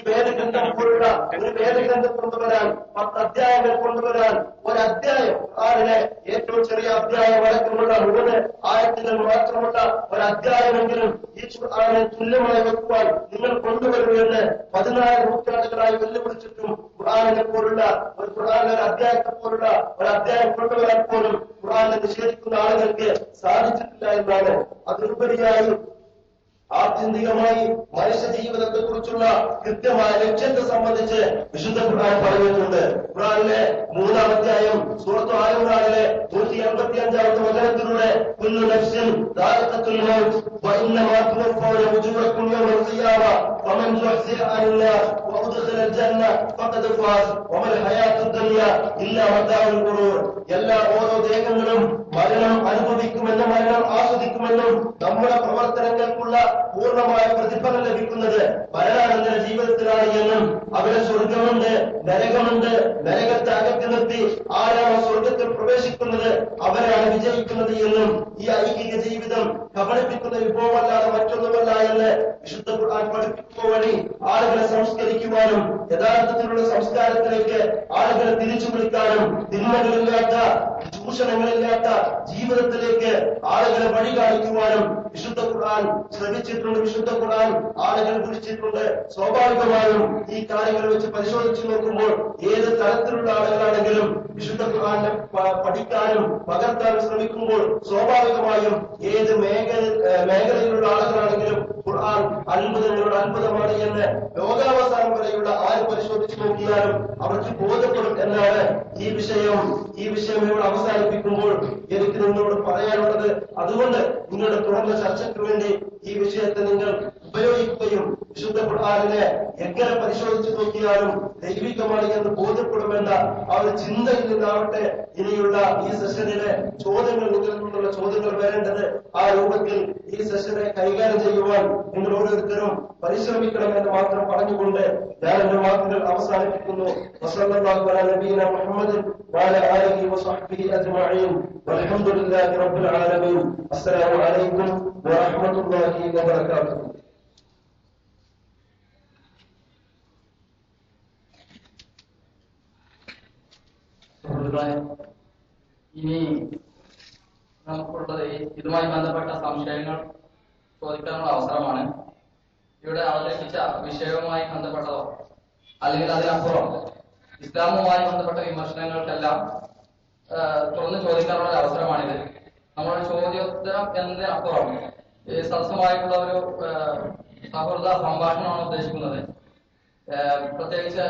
വേദഗ്രന്ഥം പോലുള്ള ഒരു വേദഗ്രന്ഥം കൊണ്ടുവരാൻ, 10 അധ്യായങ്ങൾ കൊണ്ടുവരാൻ, ഒരധ്യായം ഖുർആനിലെ ഏറ്റവും ചെറിയ അധ്യായം അടക്കമുള്ള 3 ആയത്തുകൾ മാത്രമുള്ള ഒരധ്യായമെങ്കിലും ഈ ഖുർആനെ തുല്യമായി വെക്കുവാൻ നിങ്ങൾ കൊണ്ടുവരുമെന്ന് 14 നൂറ്റാണ്ടുകളായി വെല്ലുവിളിച്ചിട്ടും ഖുർആനിനെ പോലുള്ള ഖുർആനിലെ ഒരു അധ്യായത്തെ പോലുള്ള ഒരു അധ്യായം കൊണ്ടുവരാൻ പോലും ഖുർആനെ നിഷേധിക്കുന്ന ആളുകൾക്ക് സാധിച്ചിട്ടില്ല എന്നാണ്. അതിലുപരിയായി ആത്യന്തികമായി മനുഷ്യ ജീവിതത്തെ കുറിച്ചുള്ള കൃത്യമായ ലക്ഷ്യത്തെ സംബന്ധിച്ച് വിശുദ്ധ ഖുർആൻ പറഞ്ഞിട്ടുണ്ട്. ഖുർആനിലെ 3-ാം അധ്യായം സൂറത്ത് ആല ഇംറാനിലെ 185-ാമത്തെ വചനത്തിലൂടെ കുല്ലു നഫ്സിൻ ദാഇഖത്തുൽ മൗത്ത് വഇന്നമാ തുവഫൗന ഉജൂറക്കും യൗമൽ ഖിയാമ ഫമൻ സുഹ്സിഹ അനിന്നാർ വഉദ്ഖിലൽ ജന്ന ഫഖദ് ഫാസ് വമൽ ഹയാത്തുദ് ദുനിയ ഇല്ലാ മതാഉൽ ഖുറൂർ. ഓരോ ദേഹങ്ങളും മരണം അനുഭവിക്കുമെന്നും മരണം ആസ്വദിക്കുമെന്നും നമ്മുടെ പ്രവർത്തനങ്ങൾക്കുള്ള പൂർണ്ണമായ പ്രതിഫലം ലഭിക്കുന്നത് മരണാനന്തര ജീവിതത്തിലാണ് എന്നും അവിടെ സ്വർഗമുണ്ട്, നരകമുണ്ട്, നരകത്തെ അകറ്റി നിർത്തി ആരാണ് സ്വർഗത്തിൽ പ്രവേശിക്കുന്നത് അവരാണ് വിജയിക്കുന്നത് എന്നും ഈ ഐഹിക ജീവിതം കബളിപ്പിക്കുന്ന വിഭവമല്ലാതെ മറ്റൊന്നുമല്ല എന്ന് വിശുദ്ധ ഖുർആൻ പഠിപ്പിക്കുക വഴി ആളുകളെ സംസ്കരിക്കുവാനും യഥാർത്ഥത്തിലുള്ള സംസ്കാരത്തിലേക്ക് ആളുകളെ തിരിച്ചു വിളിക്കാനും തിന്മകളില്ലാത്ത ചൂഷണങ്ങളില്ലാത്ത ജീവിതത്തിലേക്ക് ആളുകളെ വഴി കാണിക്കുവാനും വിശുദ്ധ ഖുർആൻ ശ്രമിച്ചിട്ടുണ്ട്. വിശുദ്ധ ഖുർആൻ ആളുകൾ വിളിച്ചിട്ടുണ്ട്. സ്വാഭാവികമായും ഈ കാര്യങ്ങൾ വെച്ച് പരിശോധിച്ചു നോക്കുമ്പോൾ ഏത് തരത്തിലുള്ള ആളുകളാണെങ്കിലും വിശുദ്ധ ഖുർആനെ പഠിക്കാനും പകർത്താനും ശ്രമിക്കുമ്പോൾ സ്വാഭാവികമായും ഏത് മേഖലയിലുള്ള ആളുകളാണെങ്കിലും ഖുർആൻ അത്ഭുതങ്ങളുടെ അത്ഭുതമാണ് എന്ന് ലോകാവസാനം വരെയുള്ള ആര് പരിശോധിച്ചു നോക്കിയാലും അവർക്ക് ബോധ്യപ്പെടും എന്നാണ് ഈ വിഷയം ഇവിടെ അവസാനിപ്പിക്കുമ്പോൾ എനിക്ക് നിങ്ങളോട് പറയാനുള്ളത്. അതുകൊണ്ട് നിങ്ങളുടെ തുറന്ന ചർച്ചയ്ക്ക് വേണ്ടി ഈ വിഷയത്തെ നിങ്ങൾ ഉപയോഗിക്കുകയും വിശുദ്ധ ഖുർആനിനെ എങ്ങനെ പരിശോധിച്ചു നോക്കിയാലും ദൈവികമാണ് എന്ന് ബോധ്യപ്പെടുമെന്ന ആ ഒരു ചിന്തയിൽ നിന്നാവട്ടെ ഇനിയുള്ള ഈ സെഷനിലെ ചോദ്യങ്ങൾ, നിങ്ങളിൽ നിന്നുള്ള ചോദ്യങ്ങൾ വരേണ്ടത്. ആ രൂപത്തിൽ ഈ സെഷനെ കൈകാര്യം ചെയ്യുവാൻ നിങ്ങൾ ഓരോരുത്തരും പരിശ്രമിക്കണമെന്ന് മാത്രം പറഞ്ഞുകൊണ്ട് ഞാൻ എന്റെ വാക്കുകൾ അവസാനിപ്പിക്കുന്നു. വസല്ലല്ലാഹു അലാ നബിയിന മുഹമ്മദിൻ വഅലാ ആലിഹി വസഹ്ബിഹി അജ്മഈൻ വൽഹംദുലില്ലാഹി റബ്ബിൽ ആലമീൻ. അസ്സലാമു അലൈക്കും വറഹ്മത്തുള്ളാഹി വബറകാതുഹു. ഇനി നമുക്കുള്ളത് ഇതുമായി ബന്ധപ്പെട്ട സംശയങ്ങൾ ചോദിക്കാനുള്ള അവസരമാണ്. ഇവിടെ അവതരിപ്പിച്ച വിഷയവുമായി ബന്ധപ്പെട്ടതോ അല്ലെങ്കിൽ അതിനപ്പുറം ഇസ്ലാമുമായി ബന്ധപ്പെട്ട വിമർശനങ്ങൾക്കെല്ലാം തുറന്ന് ചോദിക്കാനുള്ള ഒരു അവസരമാണിത്. നമ്മുടെ ചോദ്യോത്തരം എന്നതിനപ്പുറം സദസ്സുമായിട്ടുള്ള ഒരു സൗഹൃദ സംഭാഷണമാണ് ഉദ്ദേശിക്കുന്നത്. പ്രത്യേകിച്ച്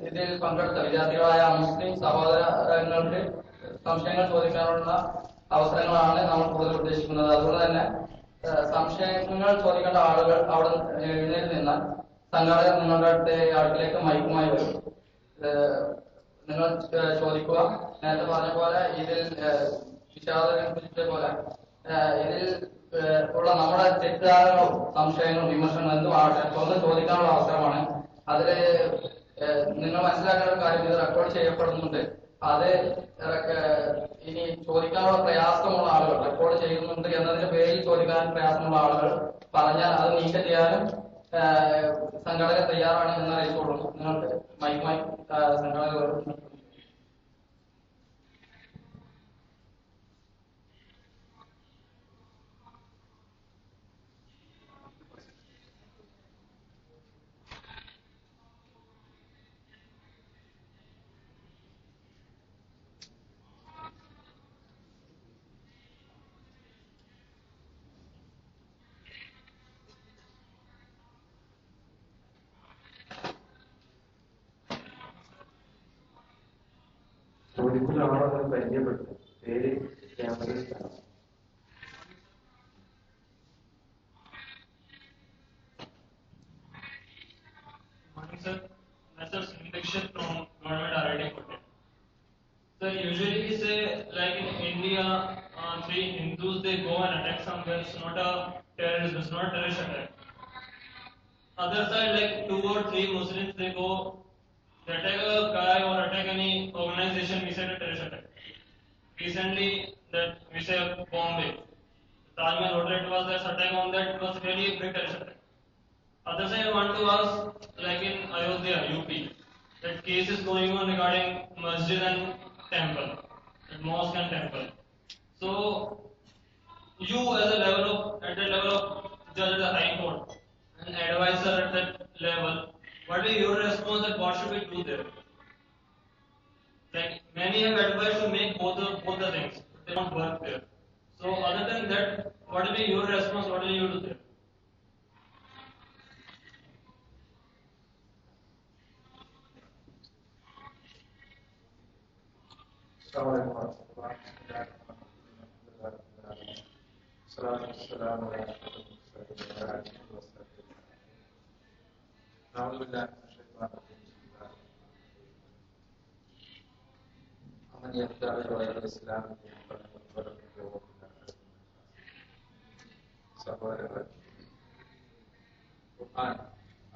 ഇതിൽ പങ്കെടുത്ത വിദ്യാർത്ഥികളായ മുസ്ലിം സഹോദരങ്ങൾക്ക് സംശയങ്ങൾ ചോദിക്കാനുള്ള അവസരങ്ങളാണ് നമ്മൾ കൂടുതൽ ഉദ്ദേശിക്കുന്നത്. അതുകൊണ്ട് തന്നെ സംശയങ്ങൾ ചോദിക്കേണ്ട ആളുകൾ അവിടെ എഴുന്നേറ്റ് നിന്നാൽ സംഘാടകർ നിങ്ങളുടെ അടുത്തേക്ക് മൈക്കുമായി വരും. നിങ്ങൾ ചോദിക്കുക. നേരത്തെ പറഞ്ഞ പോലെ ഇതിൽ വിഷാദത്തെ പോലെ ഇതിൽ ഉള്ള നമ്മുടെ തെറ്റിദ്ധാരണകളും സംശയങ്ങളും വിമർശനങ്ങളും എന്തും ആവട്ടെ തുറന്ന് ചോദിക്കാനുള്ള അവസരമാണ്. അതില് നിങ്ങൾ മനസ്സിലാക്കേണ്ട ഒരു കാര്യം, ഇത് റെക്കോർഡ് ചെയ്യപ്പെടുന്നുണ്ട്. അത് ഇനി ചോദിക്കാനുള്ള പ്രയാസമുള്ള ആളുകൾ, റെക്കോർഡ് ചെയ്യുന്നുണ്ട് എന്നതിന്റെ പേരിൽ ചോദിക്കാൻ പ്രയാസമുള്ള ആളുകൾ പറഞ്ഞാൽ അത് നീക്കം ചെയ്യാനും സംഘാടകർ തയ്യാറാണ് എന്ന് അറിയിച്ചോളൂ. നിങ്ങൾക്ക് മൈക്കുമായി സംഘാടകർ ചോദിക്കുന്ന ആളെ പരിചയപ്പെട്ടു. പേര് ക്യാമറയിൽ കാണാം. Sir, myself Dixit from Government RIT Kotte. So usually we say like in India, 3 Hindus they go and attack somewhere. It's not a terrorism, it's not a terrorist attack. Other side like 2 or 3 Muslims they go, they attack a guy or attack any organization. We say a terrorist attack. Recently that we say Bombay, Taj Mahal Hotel, it was this attack on that. It was really a big terrorist attack. Other side, I want to ask, like in Ayodhya, UP, that case is going on regarding masjid and temple, mosque and temple. So, you as a level of, at the level of judge at the High Court, an advisor at that level, what is your response and what should we do there? Like many have advised to make both the things, but they don't work there. So other than that, what will be your response? What will you do there? من يبتغي غير الإسلام സഹോദരങ്ങൾ, ഖുർആൻ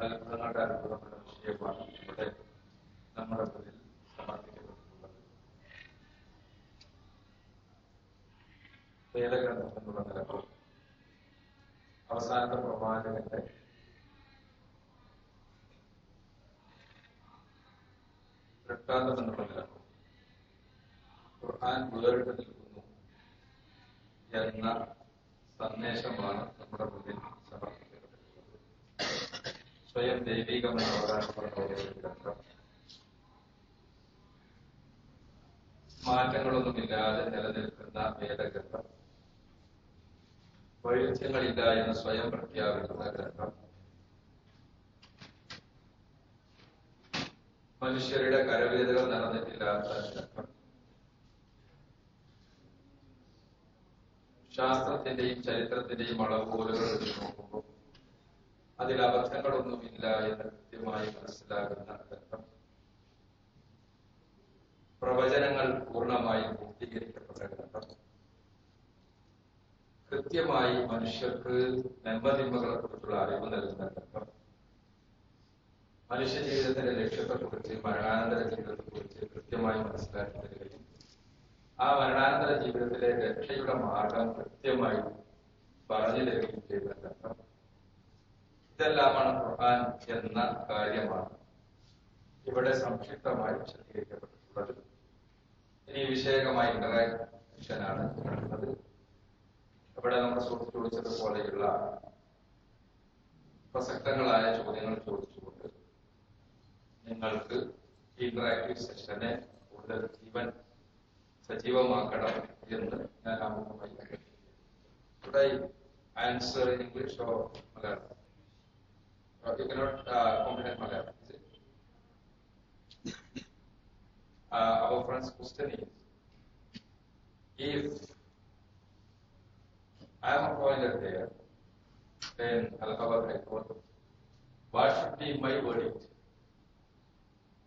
അത്ഭുതങ്ങളുടെ അത്ഭുതങ്ങളുടെ വിഷയമാണ് ഇവിടെ നമ്മുടെ മുന്നിൽ സമർപ്പിക്കപ്പെട്ടിട്ടുള്ളത്. വേദഗ്രന്ഥം എന്നുള്ള നിലക്കും അവസാനത്തെ പ്രവാചകന്റെ വൃത്താന്തം എന്നുള്ള നിലക്കും ഖുർആൻ വേറിട്ട് നിൽക്കുന്നു എന്ന സന്ദേശമാണ് നമ്മുടെ മുന്നിൽ സമർപ്പിക്കപ്പെട്ടിട്ടുള്ളത്. സ്വയം ദൈവികമെന്ന് അവകാശപ്പെടുന്ന ഒരു ഗ്രന്ഥം മാറ്റങ്ങളൊന്നുമില്ലാതെ നിലനിൽക്കുന്ന വേദഗ്രന്ഥം, വൈരുദ്ധ്യങ്ങളില്ല എന്ന് സ്വയം പ്രഖ്യാപിക്കുന്ന ഗ്രന്ഥം, മനുഷ്യരുടെ കരവേദകൾ നടന്നിട്ടില്ലാത്ത ഗ്രന്ഥം, ശാസ്ത്രത്തിന്റെയും ചരിത്രത്തിന്റെയും അളവുകോലുകൾ വെച്ച് നോക്കുമ്പോൾ അതിൽ അബദ്ധങ്ങളൊന്നുമില്ല എന്ന് കൃത്യമായി മനസ്സിലാകുന്ന ഗ്രന്ഥം, പ്രവചനങ്ങൾ പൂർണ്ണമായും പൂർത്തീകരിക്കപ്പെട്ട ഗ്രന്ഥം, കൃത്യമായി മനുഷ്യർക്ക് നന്മതിന്മകളെ കുറിച്ചുള്ള അറിവ് നൽകുന്ന ഗ്രന്ഥം, മനുഷ്യ ജീവിതത്തിന്റെ ലക്ഷ്യത്തെക്കുറിച്ച് മരണാനന്തര ജീവിതത്തെക്കുറിച്ച് കൃത്യമായി മനസ്സിലാക്കി തരികയും ആ മരണാനന്തര ജീവിതത്തിലെ രക്ഷയുടെ മാർഗം കൃത്യമായി പറഞ്ഞു തരികയും ചെയ്യുന്ന ഗ്രന്ഥം, ഇതെല്ലാമാണ് ഖുർആൻ എന്ന കാര്യമാണ് ഇവിടെ സംക്ഷിപ്തമായി വിശദീകരിക്കപ്പെട്ടിട്ടുള്ളത്. ഇനി വിഷയകമായ ഇന്ററാക്ഷനാണ് നടന്നത്. ഇവിടെ നമ്മുടെ സുഹൃത്ത് ചോദിച്ചതുപോലെയുള്ള പ്രസക്തങ്ങളായ ചോദ്യങ്ങൾ ചോദിച്ചുകൊണ്ട് നിങ്ങൾക്ക് ഇന്ററാക്റ്റീവ് സെഷനെ കൂടുതൽ സജീവമാക്കണം എന്ന് ഞാൻ ആമുഖമായി Should I answer in English or Malayalam? You cannot comprehend Malayalam, is it? Our friend's question is, if I am appointed there in Allahabad High Court, what should be my verdict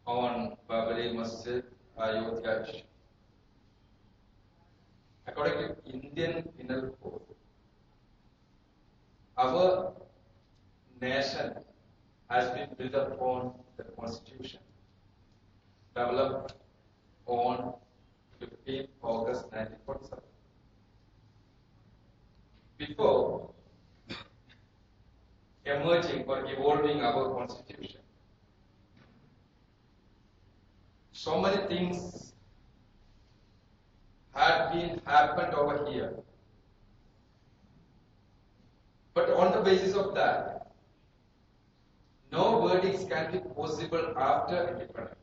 on Babri Masjid Ayodhya issue? According to Indian Penal Code, our nation has been built upon the Constitution developed on 15th August 1947. Before emerging or evolving our Constitution, so many things had been happened over here. But on the basis of that, no verdicts can be possible after independence.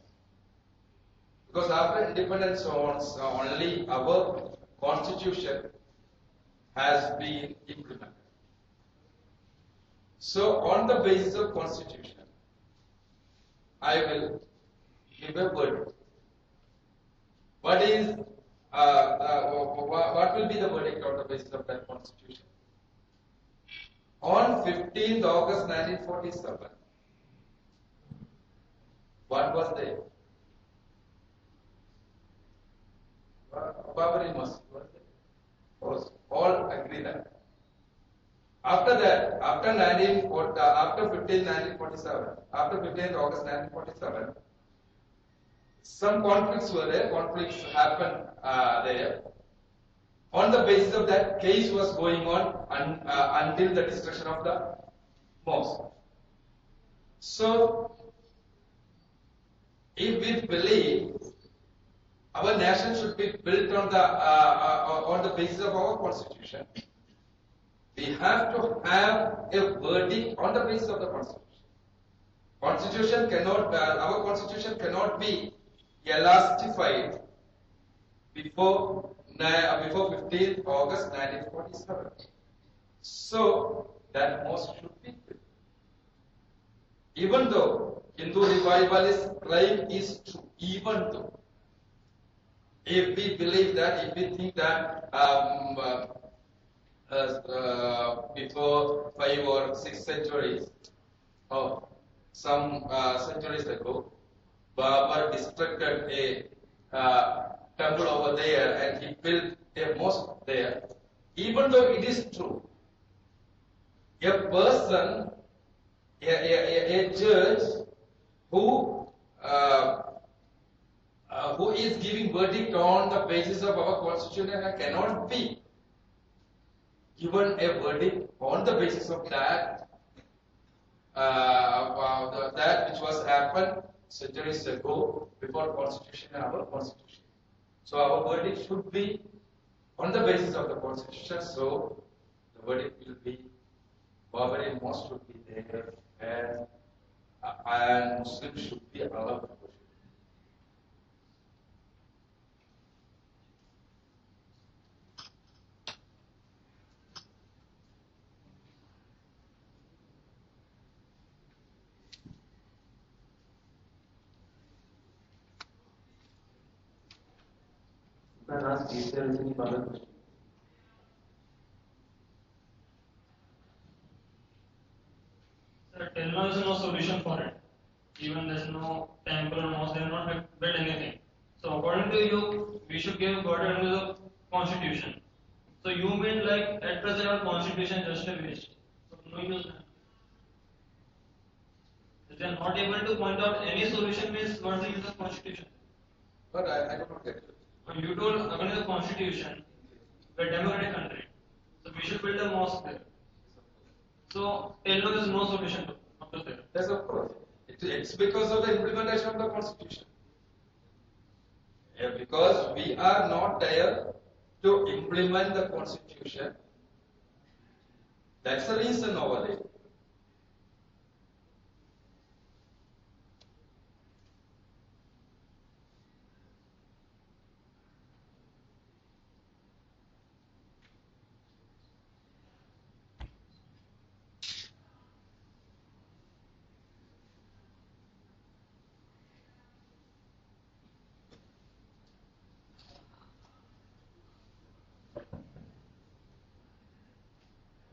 Because after independence only our constitution has been implemented. So on the basis of constitution, I will give a verdict. What will be the verdict on the basis of that constitution? On 15th August 1947, what was there? Babri Masjid was there. All agree that. After that, after 15th 1947, after 15th August 1947, some conflicts were there. Conflicts happened there. On the basis of that, case was going on until the destruction of the mosque. So, if we believe our nation should be built on the basis of our constitution, we have to have a verdict on the basis of the constitution. Our constitution cannot be elastified before 15th August 1947. So that most should be built. Even though Hindu revivalist claim is true, even though, if we believe that, if we think that before 5 or 6 centuries, or some centuries ago, Babur destructed a temple over there and he built a mosque there. Even though it is true, a person, a judge who is giving verdict on the basis of our constitution cannot be given a verdict on the basis of that that which was happened centuries ago before constitution and our constitution. So our verdict should be on the basis of the constitution. So the verdict will be Barbarian mosque should be there and Muslims should be allowed to worship. You can ask if there is any further question. Sir, till now there is no solution for it. Even there is no temple or mosque, they have not built anything. So according to you, we should give God under the constitution. So you mean like at present our constitution is just a waste. So no use. If they are not able to point out any solution, means what's the use of constitution? But I don't get it. You told according to the constitution, we're a democratic country. So we should build a mosque there. So till now there is no solution to there. Yes, of course. It's because of the implementation of the constitution. Yeah, because we are not there to implement the constitution. That's the reason over there.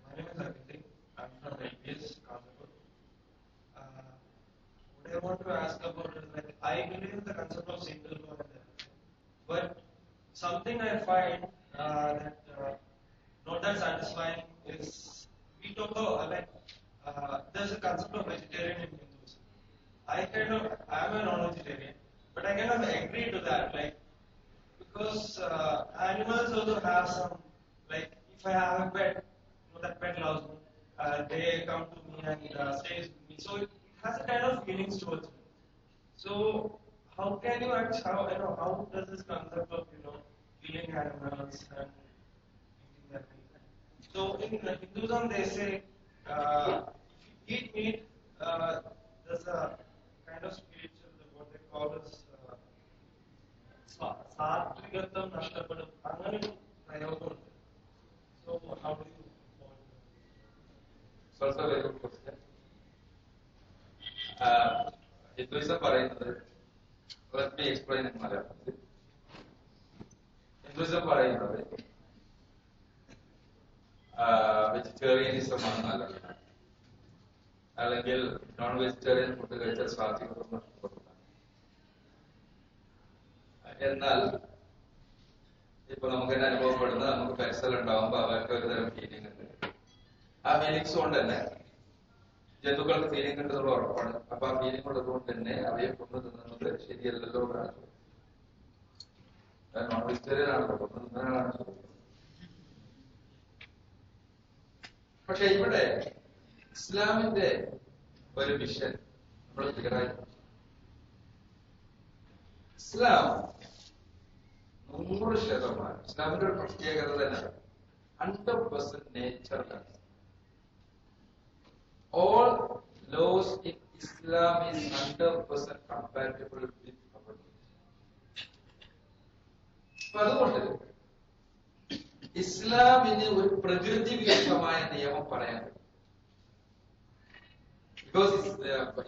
My name is Aditya. I'm from LPS, Kanpur. What I want to ask about is like I believe in the concept of single God, but something I find that not that satisfying is we talk about there's a concept of vegetarian in Hindus. I'm a non-vegetarian, but I kind of agree to that, like because animals also have some, like if I have a pet, that pet loves me. They come to me and stays with me. So it has a kind of feelings towards me. So how can you actually, how does this concept of killing animals and eating them? So in Hinduism they say if you eat meat, there's a kind of spiritual what they call as സാത്വികത്വം നഷ്ടപ്പെടും അങ്ങനെ ഒരു പ്രയോഗമുണ്ട്. So how do you? It's also a very good question. Hinduism പറയുന്നത്, let me explain in Malayalam. Hinduism പറയുന്നത് vegetarianism ആണ് നല്ലത്, അല്ലെങ്കിൽ non vegetarian food കഴിച്ചാൽ സ്വാധീനം നഷ്ടപ്പെടുന്ന. എന്നാൽ ഇപ്പൊ നമുക്ക് തന്നെ അനുഭവപ്പെടുന്ന നമുക്ക് പെൻസൽ ഉണ്ടാവുമ്പോൾ അവർക്ക് ഒരുതരം ഫീലിംഗ് ഉണ്ട്. ആ ഫീലിങ്സ് കൊണ്ട് തന്നെ ജന്തുക്കൾക്ക് ഫീലിംഗ് ഉണ്ടെന്നുള്ള ഉറപ്പാണ്. അപ്പൊ ആ ഫീലിംഗ് ഉള്ളത് കൊണ്ട് തന്നെ അവയെ കൊണ്ടു തിന്നുന്നത് ശരിയല്ലല്ലോ എന്നാണ്. നോൺ വെജിറ്റേറിയൻ ആണല്ലോ, കൊണ്ടു തിന്നാനാണ്. പക്ഷെ ഇവിടെ ഇസ്ലാമിന്റെ ഒരു മിഷൻ നമ്മൾ ക്ലിയറായി. ഇസ്ലാം 100%, ഇസ്ലാമിന്റെ ഒരു പ്രത്യേകത തന്നെ 100% നേച്ചറിലാണ്. All laws in Islam is 100% compatible with our nature. അതുകൊണ്ട് ഇസ്ലാമിന് ഒരു പ്രകൃതി വിരുദ്ധമായ നിയമം പറയാൻ പറ്റും. ബിക്കോസ്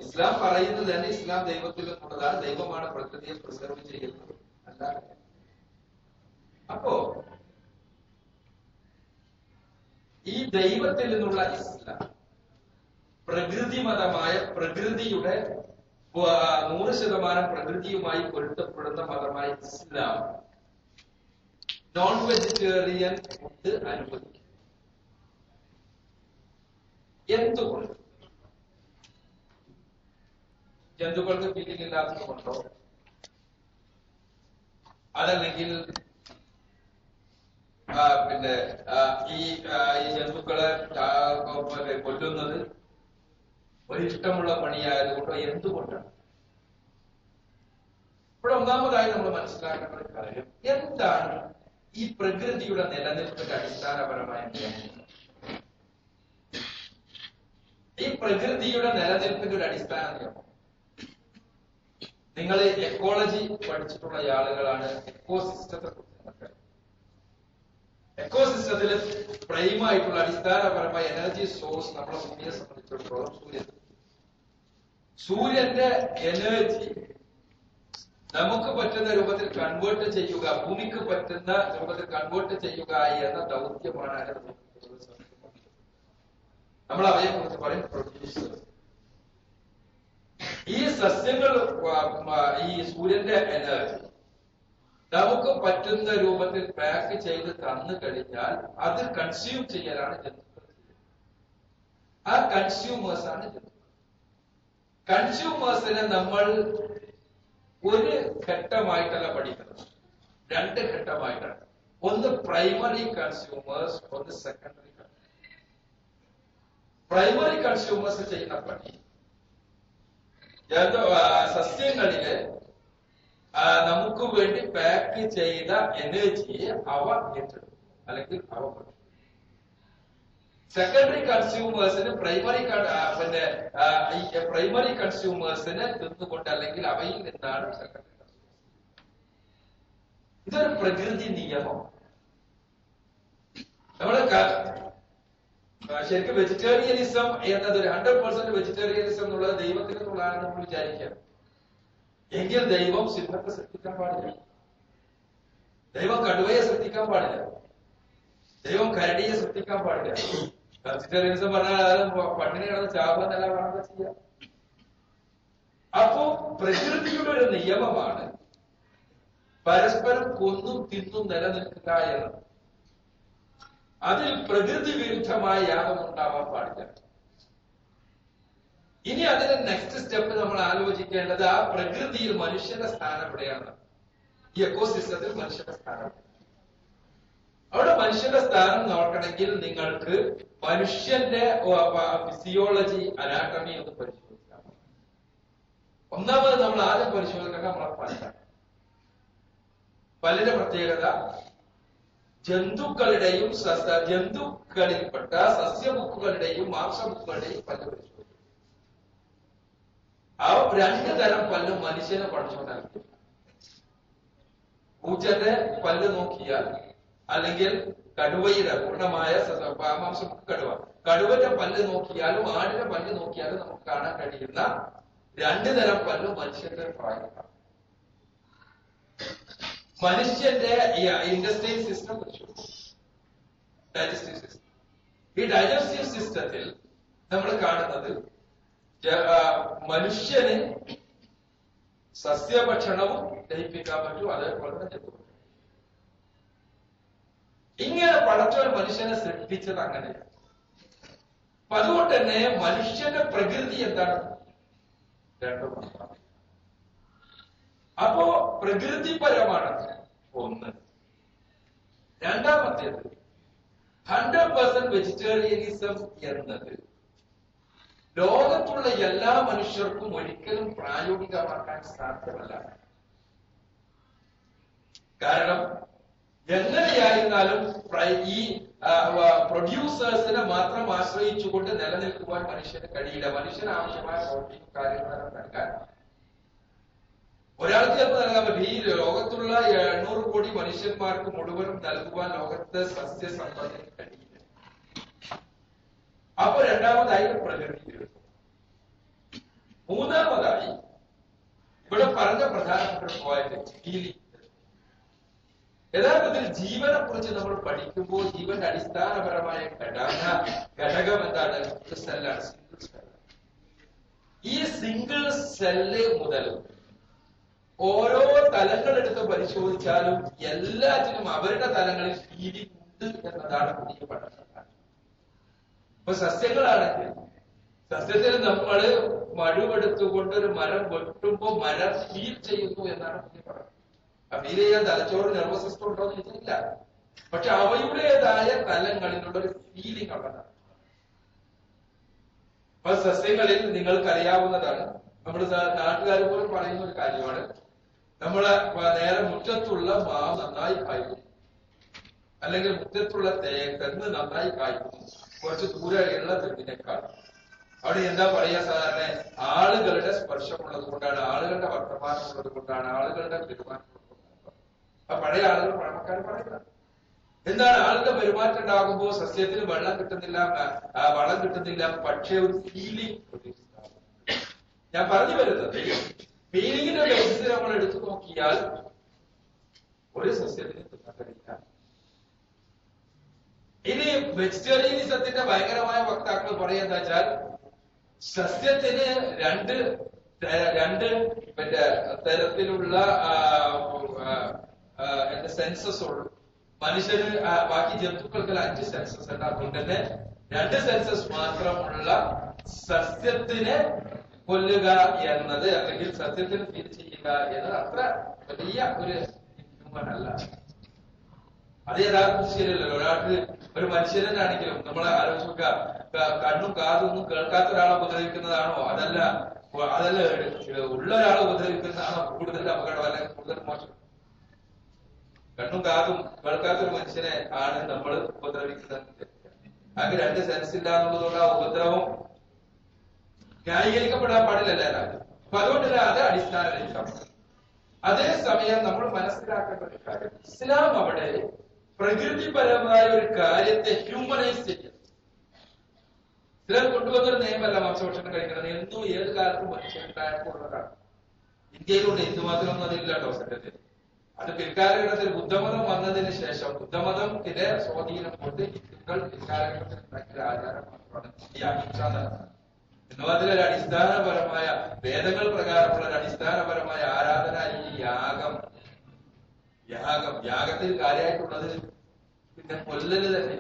ഇസ്ലാം പറയുന്നത് തന്നെ ഇസ്ലാം ദൈവത്തിൽ നിന്നുള്ളതാണ്, ദൈവമാണ് പ്രകൃതിയെ പ്രിസർവ് ചെയ്യുന്നത് അല്ല. അപ്പോ ഈ ദൈവത്തിൽ നിന്നുള്ള ഇസ്ലാം പ്രകൃതി മതമായ പ്രകൃതിയുടെ 100% പ്രകൃതിയുമായി പൊരുത്തപ്പെടുന്ന മതമായ ഇസ്ലാം നോൺ വെജിറ്റേറിയൻ ഫുഡ് അനുവദിക്കും. എന്തുകൊണ്ട്? ജന്തുക്കൾക്ക് ഫീലിംഗ് ഇല്ലാത്തത് കൊണ്ടോ, അതല്ലെങ്കിൽ പിന്നെ ഈ ജന്തുക്കളെ കൊല്ലുന്നത് ഒരിഷ്ടമുള്ള പണിയായതുകൊണ്ടോ, എന്തുകൊണ്ടാണ്? ഇവിടെ ഒന്നാമതായി നമ്മൾ മനസ്സിലാക്കേണ്ട ഒരു കാര്യം, എന്താണ് ഈ പ്രകൃതിയുടെ നിലനിൽപ്പിന്റെ അടിസ്ഥാനപരമായ നിയമം? ഈ പ്രകൃതിയുടെ നിലനിൽപ്പിന്റെ ഒരു അടിസ്ഥാന നിയമം, നിങ്ങൾ എക്കോളജി പഠിച്ചിട്ടുള്ള ആളുകളാണ്. എക്കോസിസ്റ്റത്തെ കുറിച്ച് എക്കോസിസ്റ്റത്തിൽ പ്രൈമായിട്ടുള്ള അടിസ്ഥാനപരമായ എനർജി സോഴ്സ് നമ്മളെ ഭൂമിയെ സംബന്ധിച്ചിടത്തോളം സൂര്യന്റെ എനർജി നമുക്ക് പറ്റുന്ന രൂപത്തിൽ കൺവേർട്ട് ചെയ്യുക, ഭൂമിക്ക് പറ്റുന്ന രൂപത്തിൽ കൺവേർട്ട് ചെയ്യുക എന്ന ദൗത്യമാണ് നമ്മൾ അവയെ കുറിച്ച് പറയും പ്രൊഡ്യൂസേഴ്സ്. ഈ സസ്യങ്ങൾ ഈ സൂര്യന്റെ എനർജി നമുക്ക് പറ്റുന്ന രൂപത്തിൽ പാക്ക് ചെയ്ത് തന്നു കഴിഞ്ഞാൽ അത് കൺസ്യൂം ചെയ്യലാണ് ജന്തുക്കൾ. ആ കൺസ്യൂമേഴ്സ് ആണ് ജന്തുക്കൾ. കൺസ്യൂമേഴ്സിനെ നമ്മൾ ഒരു ഘട്ടമായിട്ടല്ല പഠിക്കുന്നത്, 2 ഘട്ടമായിട്ടാണ്. ഒന്ന് പ്രൈമറി കൺസ്യൂമേഴ്സ്, ഒന്ന് സെക്കൻഡറി കൺസ്യൂമേഴ്സ്. പ്രൈമറി കൺസ്യൂമേഴ്സ് ചെയ്യുന്ന പണി സസ്യങ്ങളില് നമുക്ക് വേണ്ടി പാക്ക് ചെയ്ത എനർജിയെ അവ ഏറ്റെടുക്കും, അല്ലെങ്കിൽ അവ പഠിക്കും. സെക്കൻഡറി കൺസ്യൂമേഴ്സിന് പ്രൈമറി കൺസ്യൂമേഴ്സിന് തിന്നുകൊണ്ട്, അല്ലെങ്കിൽ അവയിൽ നിന്നാണ് സെക്കൻഡറി കൺസ്യൂമേഴ്സ്. ഇതൊരു പ്രകൃതി നിയമം. നമ്മള് ശരിക്കും വെജിറ്റേറിയനിസം എന്നത് 100% വെജിറ്റേറിയനിസം എന്നുള്ളത് ദൈവത്തിൽ നിന്നുള്ളതാണെന്ന് നമ്മൾ വിചാരിക്കാം. എങ്കിൽ ദൈവം സിംഹത്തെ സൃഷ്ടിക്കാൻ പാടില്ല, ദൈവം കടുവയെ സൃഷ്ടിക്കാൻ പാടില്ല, ദൈവം കരടിയെ സൃഷ്ടിക്കാൻ പാടില്ല. വെജിറ്റേറിയനിസം പറഞ്ഞാൽ പട്ടിണി കിടന്ന് ചാവുന്നല്ല വേണമെന്ന് ചെയ്യാം. അപ്പോ പ്രകൃതിയുടെ ഒരു നിയമമാണ് പരസ്പരം കൊന്നും തിന്നും നിലനിൽക്കുക എന്നത്. അതിൽ പ്രകൃതി വിരുദ്ധമായ യാതൊന്നും ഉണ്ടാവാൻ പാടില്ല. ഇനി അതിന്റെ നെക്സ്റ്റ് സ്റ്റെപ്പ് നമ്മൾ ആലോചിക്കേണ്ടത് ആ പ്രകൃതിയിൽ മനുഷ്യന്റെ സ്ഥാനം എവിടെയാണ്? ഈ എക്കോസിസ്റ്റത്തിൽ മനുഷ്യന്റെ സ്ഥാനം. അവിടെ മനുഷ്യന്റെ സ്ഥാനം നോക്കണമെങ്കിൽ നിങ്ങൾക്ക് മനുഷ്യന്റെ ഫിസിയോളജി, അനാട്ടമി ഒന്ന് പരിശോധിക്കാം. ഒന്നാമത് നമ്മൾ ആദ്യം പരിശോധിക്കേണ്ട നമ്മളെ പല്ലാണ്. പല്ലിന്റെ പ്രത്യേകത ജന്തുക്കളുടെയും ജന്തുക്കളിൽപ്പെട്ട സസ്യബുക്കുകളുടെയും മാംസബുക്കുകളുടെയും പല്ല് പരിശോധിക്കും. ആ 2 തരം പല്ല് മനുഷ്യനെ പഠിച്ചുകൊണ്ടാക്കി. പൂച്ചന്റെ പല്ല് നോക്കിയാൽ, അല്ലെങ്കിൽ കടുവയുടെ പൂർണ്ണമായ മാംസബുക്ക് കടുവന്റെ പല്ല് നോക്കിയാലും ആടിന്റെ പല്ല് നോക്കിയാലും നമുക്ക് കാണാൻ കഴിയുന്ന 2 തരം പല്ല് മനുഷ്യന്റെ പ്രായമാണ്. മനുഷ്യന്റെ ഇൻഡസ്ട്രിയൽ സിസ്റ്റം പരിശോധിക്കും, ഡൈജസ്റ്റീവ് സിസ്റ്റം. ഈ ഡൈജസ്റ്റീവ് സിസ്റ്റത്തിൽ നമ്മൾ കാണുന്നത് മനുഷ്യന് സസ്യഭക്ഷണവും ദഹിപ്പിക്കാൻ പറ്റും, അതേപോലെ തന്നെ ജന്തുഭക്ഷണം. ഇങ്ങനെ പടച്ചവൻ മനുഷ്യനെ സൃഷ്ടിച്ചത് അങ്ങനെയാണ്. അപ്പൊ അതുകൊണ്ട് തന്നെ മനുഷ്യന്റെ പ്രകൃതി എന്താണ്? 2 മാത്രമാണ്. അപ്പോ പ്രകൃതിപരമാണ് ഒന്ന്. രണ്ടാമത്തേത് 100% വെജിറ്റേറിയനിസം എന്നത് ലോകത്തുള്ള എല്ലാ മനുഷ്യർക്കും ഒരിക്കലും പ്രായോഗികമാക്കാൻ സാധ്യമല്ല. കാരണം എങ്ങനെയായിരുന്നാലും ഈ പ്രൊഡ്യൂസേഴ്സിനെ മാത്രം ആശ്രയിച്ചുകൊണ്ട് നിലനിൽക്കുവാൻ മനുഷ്യന് കഴിയില്ല. മനുഷ്യന് ആവശ്യമായ പ്രോട്ടീൻ കാര്യങ്ങളെല്ലാം നൽകാൻ ഒരാൾക്ക് ചിലപ്പോൾ നൽകാൻ പറ്റും. ഈ ലോകത്തുള്ള 800 കോടി മനുഷ്യന്മാർക്ക് മുഴുവനും നൽകുവാൻ ലോകത്തെ സസ്യസമ്പത്തിന് കഴിയില്ല. അപ്പൊ രണ്ടാമതായി പ്രകൃതി വിരുദ്ധം. മൂന്നാമതായി ഇവിടെ പറഞ്ഞ പ്രധാനപ്പെട്ട പോയിന്റ് ഹീലിംഗ്. യഥാർത്ഥത്തിൽ ജീവനെ കുറിച്ച് നമ്മൾ പഠിക്കുമ്പോൾ ജീവന്റെ അടിസ്ഥാനപരമായ ഘടകം എന്താണ്? സെല്ലാണ്, സിംഗിൾ സെൽ. ഈ സിംഗിൾ സെല്ല് മുതൽ ഓരോ തലങ്ങളെടുത്ത് പരിശോധിച്ചാലും എല്ലാറ്റിനും അവരുടെ തലങ്ങളിൽ ഹീലിംഗ് ഉണ്ട് എന്നതാണ് പുതിയ പഠനം. ഇപ്പൊ സസ്യങ്ങളാണെങ്കിൽ സസ്യത്തിൽ നമ്മൾ മഴുവെടുത്തുകൊണ്ട് ഒരു മരം വെട്ടുമ്പോ മരം ഹീൽ ചെയ്യുന്നു എന്നാണ് പുതിയ പഠനം. ഫീൽ ചെയ്യാൻ തലച്ചോറ് നെർവസ് സിസ്റ്റം ഉണ്ടോ എന്ന് ചോദിച്ചില്ല. പക്ഷെ അവയുടേതായ തലങ്ങളിലുള്ള ഒരു ഫീലിംഗ് ഉള്ളതാണ്. അപ്പൊ സസ്യങ്ങളിൽ നിങ്ങൾക്കറിയാവുന്നതാണ്, നമ്മുടെ നാട്ടുകാർ പോലും പറയുന്ന ഒരു കാര്യമാണ്, നമ്മളെ നേരെ മുറ്റത്തുള്ള മാവ് നന്നായി കായ്ക്കും, അല്ലെങ്കിൽ മുറ്റത്തുള്ള തെങ്ങ് നന്നായി കായ്ക്കുന്നു കുറച്ച് ദൂരെയുള്ള തെങ്ങിനേക്കാൾ. അവിടെ എന്താ പറയാ? സാധാരണ ആളുകളുടെ സ്പർശമുള്ളത് കൊണ്ടാണ്, ആളുകളുടെ വർത്തമാനം ഉള്ളത് കൊണ്ടാണ്, ആളുകളുടെ പെരുമാറ്റം. ആ പഴയ ആളുകൾ പഴമക്കാർ പറയുന്നത് എന്താണ്? ആളുടെ പെരുമാറ്റം ഉണ്ടാകുമ്പോൾ സസ്യത്തിന് വളം കിട്ടുന്നില്ല, പക്ഷേ ഒരു ഫീലിംഗ് പ്രൊഡ്യൂസ്. ഞാൻ പറഞ്ഞു വരുന്നത് ഫീലിംഗിന്റെ ബേസിസ് നമ്മൾ എടുത്തു നോക്കിയാൽ ഒരു സസ്യത്തിന് തിന്നാൻ കഴിയില്ല. ഇനി വെജിറ്റേറിയനിസത്തിന്റെ ഭയങ്കരമായ വക്താക്കൾ പറയുക എന്താ വെച്ചാൽ സസ്യത്തിന് രണ്ട് തരത്തിലുള്ള സെൻസസ് ഉള്ളു. മനുഷ്യന് ബാക്കി ജന്തുക്കൾക്ക് 5 സെൻസസ് ഉണ്ട്. അതുകൊണ്ട് തന്നെ 2 സെൻസസ് മാത്രമുള്ള സസ്യത്തിനെ കൊല്ലുക എന്നത്, അല്ലെങ്കിൽ സസ്യത്തിന് ഫീൽ ചെയ്യുക എന്നത് അത്ര വലിയ ഒരു ഹ്യൂമൻ അല്ല. അത് യഥാർത്ഥത്തിൽ ശരിയല്ലല്ലോ. ഒരാൾക്ക് ഒരു മനുഷ്യനാണെങ്കിലും നമ്മൾ ആലോചിച്ച് നോക്കുക, കണ്ണും കാതും ഒന്നും കേൾക്കാത്ത ഒരാളെ ഉപദ്രവിക്കുന്നതാണോ, അതല്ല ഉള്ള ഒരാളെ ഉപദ്രവിക്കുന്നതാണോ കൂടുതൽ അപകടം, അല്ലെങ്കിൽ കൂടുതൽ മോശം? കണ്ണും കാതും കേൾക്കാത്തൊരു മനുഷ്യനെ ആണ് നമ്മൾ ഉപദ്രവിക്കുന്നത്. ആകെ 2 സെൻസ് ഇല്ല എന്നുള്ളതുകൊണ്ട് ആ ഉപദ്രവം ന്യായീകരിക്കപ്പെടാൻ പാടില്ലല്ലോ എല്ലാവരും. അപ്പൊ അതുകൊണ്ടല്ല അത് അടിസ്ഥാനരഹിതമാണ്. അതേസമയം നമ്മൾ മനസ്സിലാക്കേണ്ട ഒരു കാര്യം, ഇസ്ലാം അവിടെ പ്രകൃതിപരമായ ഒരു കാര്യത്തെ ഹ്യൂമനൈസ് ചെയ്യും. ഇസ്ലാം കൊണ്ടുവന്നൊരു നിയമമല്ല മാംസഭക്ഷണം കഴിക്കണം. എന്നും ഏത് കാലത്തും മനുഷ്യരുണ്ടായിട്ടുള്ളതാണ്. ഇന്ത്യയിലൂടെ ഹിന്ദുമതത്തിലൊന്നും അതില്ല കേട്ടോ സത്യത്തിൽ. അത് പിൽക്കാലഘട്ടത്തിൽ ബുദ്ധമതം വന്നതിന് ശേഷം ബുദ്ധമതത്തിന്റെ സ്വാധീനം കൊണ്ട് ഹിന്ദുക്കൾ പിൽക്കാലഘട്ടത്തിൽ ഉണ്ടാക്കിയ ആചാരം മാത്രമാണ് ഈ അഹിംസ. ഹിന്ദുമതത്തിലെ ഒരു അടിസ്ഥാനപരമായ വേദങ്ങൾ പ്രകാരമുള്ള ഒരു അടിസ്ഥാനപരമായ ആരാധന ഈ യാഗത്തിൽ കാര്യമായിട്ടുള്ളത് പിന്നെ കൊല്ലല് തന്നെ.